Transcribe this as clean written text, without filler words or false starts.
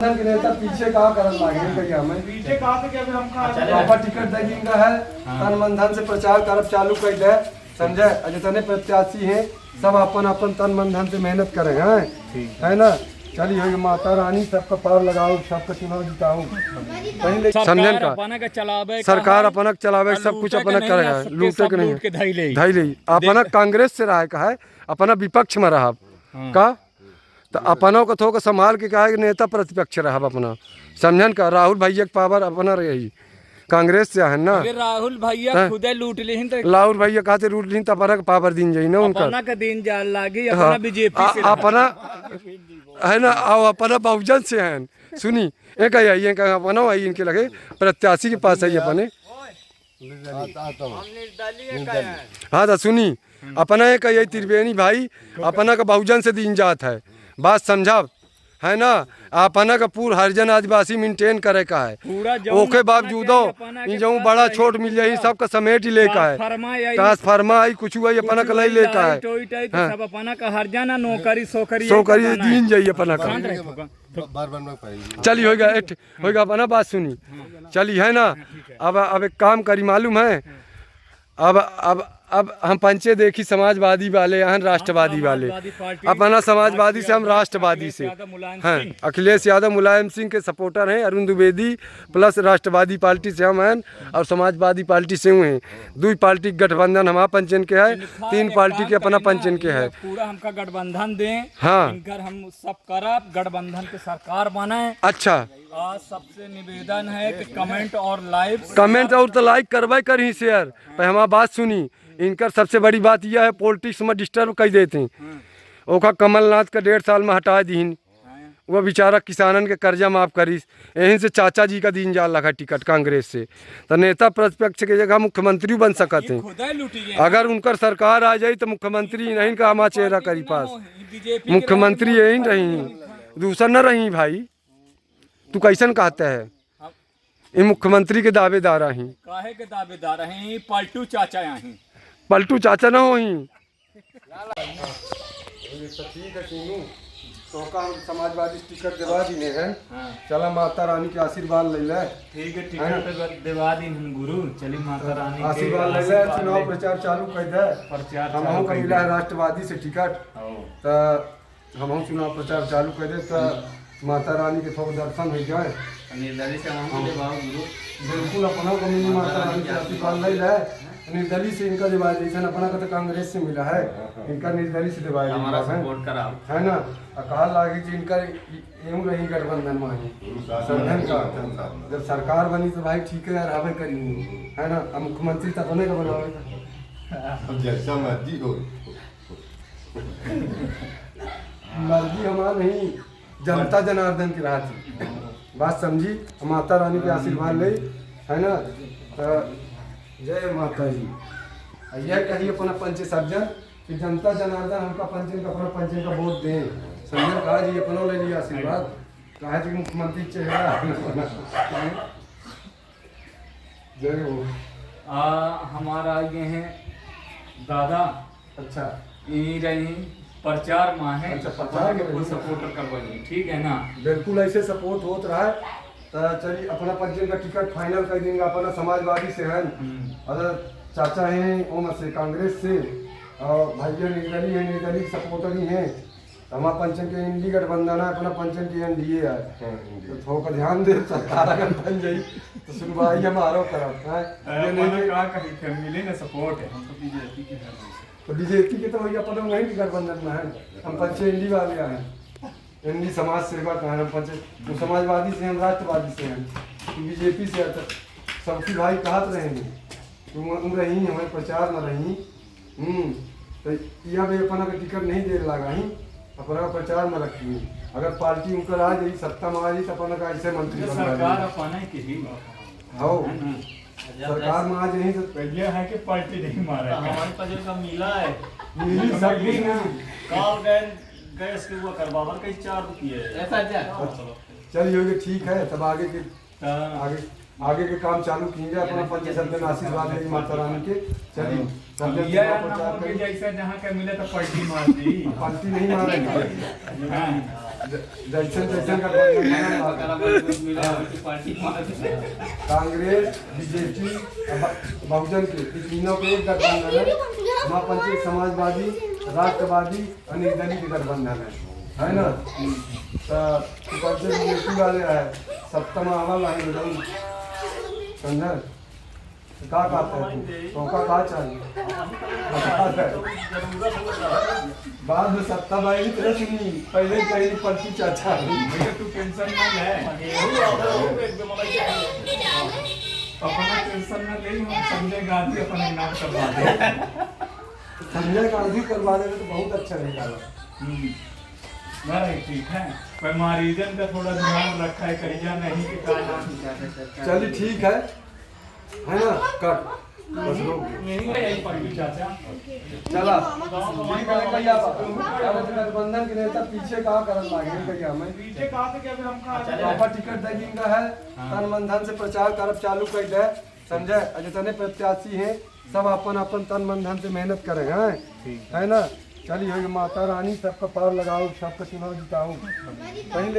के नेता पीछे कहा करन लागे भैया मैं पीछे कहा कि अभी हम पापा टिकट दे जिनका है तन मन धन से प्रचार करब चालू कर दे समझे जितने प्रत्याशी हैं सब अपन अपन तन मन धन से मेहनत करे हैं है ना। चलिए हो माता रानी सबका पार लगाओ सबका चुनाव जिताओ पहले समझन का सरकार अपना चलावे सब कुछ अपना करेगा लूटे के नहीं धाई ले अपना कांग्रेस से रहा है अपना विपक्ष में रहा का तो अपनों को थोड़ा संभाल के कहा नेता प्रतिपक्ष रहा अपना समझन का राहुल भैया के पावर अपना रही कांग्रेस से है ना राहुल भैया खुद लूट ली राहुल भैया कहते लूट ली तो अपना पावर दिन जाई ना उनका दिन जा लागी अपना बीजेपी से अपना है ना आओ अपना बहुजन से है सुनी एक आई अपना आई इनके लगे प्रत्याशी के पास आई अपने हाँ तो सुनी अपना एक यही त्रिवेणी भाई अपना का बहुजन से दिन जात है बात समझा है ना अपना का पूरा हरिजन आदिवासी मेंटेन करे का है ओके बावजूदो जो बड़ा छोट मिल जाये सबका समेट ही लेका है ट्रांसफार्मा आई कुछ हुआ अपना का ले का है सब अपना का हरिजन नौकरी सोकरी दिन जाइए अपना का चली होगा अपना बात सुनी चली है ना। अब एक काम करी मालूम है अब हम पंचे देखी समाजवादी वाले यहाँ राष्ट्रवादी वाले अपना समाजवादी से हम राष्ट्रवादी से हैं अखिलेश यादव मुलायम सिंह के सपोर्टर हैं अरुण द्विवेदी प्लस राष्ट्रवादी पार्टी से हम हैं और समाजवादी पार्टी से हुए हैं दो पार्टी गठबंधन हमारा पंचन के है 3 पार्टी के अपना पंचन के है पूरा हमका गठबंधन दें हाँ हम सब करब गठबंधन के सरकार बनाए। अच्छा आज सबसे निवेदन है कि कमेंट और तो लाइक करवाई करी शेयर पर हमारा बात सुनी इनकर सबसे बड़ी बात यह है पॉलिटिक्स में डिस्टर्ब कर देते हैं ओका कमलनाथ का 1.5 साल में हटा दीन वो बेचारा किसानन के कर्जा माफ करीस यहीं से चाचा जी का दिन जाल लगा टिकट कांग्रेस से तो नेता प्रतिपक्ष के जगह मुख्यमंत्री बन सकते हैं अगर उनकर सरकार आ जाए तो मुख्यमंत्री नहीं का हमारा चेहरा करी पास मुख्यमंत्री यही रही दूसरा न रही भाई तू कैसन कहते है ये मुख्यमंत्री के दावेदार हैं काहे के दावेदार हैं पलटू चाचा यहाँ पलटू चाचा ना हो तो का समाजवादी टिकट दिवा दी है चला माता रानी के आशीर्वाद ले ले ठीक है टिकट दिवा दी गुरु चली माता रानी आशीर्वाद ले ले चुनाव प्रचार चालू कर दे प्रचार हम का मिला है राष्ट्रवादी से टिकट तो हम चुनाव प्रचार चालू कर दे तो माता रानी के थोड़ा दर्शन हो जाए बिल्कुल अपना को मिली माता रानी के आशीर्वाद ले ले निर्दलीय से इनका डिवाइडेशन अपना का तो कांग्रेस से मिला है इनका निर्दलीय से डिवाइड है ना कहा लागे कि इनका यूं रही गठबंधन में समझन का जब सरकार बनी तो भाई ठीक है यार हमें करेंगे है ना अब मुख्यमंत्री तक होने का बनावेगा जैसा मर्जी हो मर्जी हमारा नहीं जनता जनार्दन की राह थी बात समझी माता रानी के आशीर्वाद ले है ना तो जय माता जी यह कही अपना पंच सर्जन कि जनता जनार्दन हमका पंचन का अपना पंचन का वोट दें समझन कहा जी अपनों ले लिया आशीर्वाद कहा जी मुख्यमंत्री चेहरा जय हो हमारा ये हैं दादा अच्छा यही रही प्रचार माँ है अच्छा प्रचार के फुल सपोर्टर करवाइए ठीक है ना बिल्कुल ऐसे सपोर्ट होता रहा है तो चलिए अपना पंचन का टिकट फाइनल कर देंगे अपना समाजवादी से है अगर चाचा हैं ओम से कांग्रेस से और भैया निर्दलीय है निर्दलीय सपोर्टर ही हैं हमारा पंचन के इंडी गठबंधन है अपना पंचन की एनडीए है तो थोड़ा ध्यान दे सरकार अगर बन जाई तो सुनवाई हमारा तरफ है ये नहीं कहा कहीं फैमिली ने सपोर्ट है हम तो बीजेपी के हैं तो बीजेपी के तो भैया अपना वही गठबंधन में है हम पंच एनडी वाले हैं एनडी समाज सेवा का है पंच तो समाजवादी से हम राष्ट्रवादी से हैं बीजेपी से सबकी भाई कहत रहेंगे तुम रही हमारे प्रचार में रही तो यह भी अपना का टिकट नहीं दे लगा ही अपना प्रचार में रखी अगर पार्टी उनकर आ जाए सत्ता में आ जाए तो अपना का ऐसे मंत्री सरकार अपने की ही हो सरकार में आ जाए तो पहले है कि पार्टी नहीं मारा हमारे पास का मिला है मिली सब कुछ ना काल गैस के हुआ करवावर कई 4 रुपये ऐसा चलिए ठीक है तब आगे के काम चालू कीजिए अपना पंच सर्जन आशीर्वाद लेंगे माता रानी के चलिए जैसा जहाँ का मिले तो पार्टी मार दी पार्टी नहीं मारेंगे जैसन जैसन कांग्रेस बीजेपी बहुजन के तीनों के एक गठबंधन है। महापंचायत समाजवादी राष्ट्रवादी और निर्दलीय गठबंधन है ना। तो बीजेपी वाले है सप्तम आवाज आए एकदम समझा का कहते हैं तो का चाहिए बाद में सत्ता भाई तेरा सुनी पहले पहली पर्ची चाचा तू टेंशन ना ले अपना टेंशन ना ले हम संजय गांधी अपना इनाम करवा दे संजय गांधी करवा देंगे तो बहुत अच्छा रहेगा। नहीं ठीक है पर मरीजन का थोड़ा ध्यान रखा है करिया नहीं कि का नाम चलिए ठीक है ना कट बस रोक पलटी चाचा चला गठबंधन के नेता पीछे कहाँ करन लागे भैया मैं पीछे कहा थे कि अभी हम प्रॉपर टिकट देगी का है तन मन धन से प्रचार करब चालू कर दे समझे। जितने प्रत्याशी हैं सब अपन अपन तन मन धन से मेहनत करे हैं है ना। चलिए माता रानी सबका पार लगाओ सबका चुनाव जिताओ पहले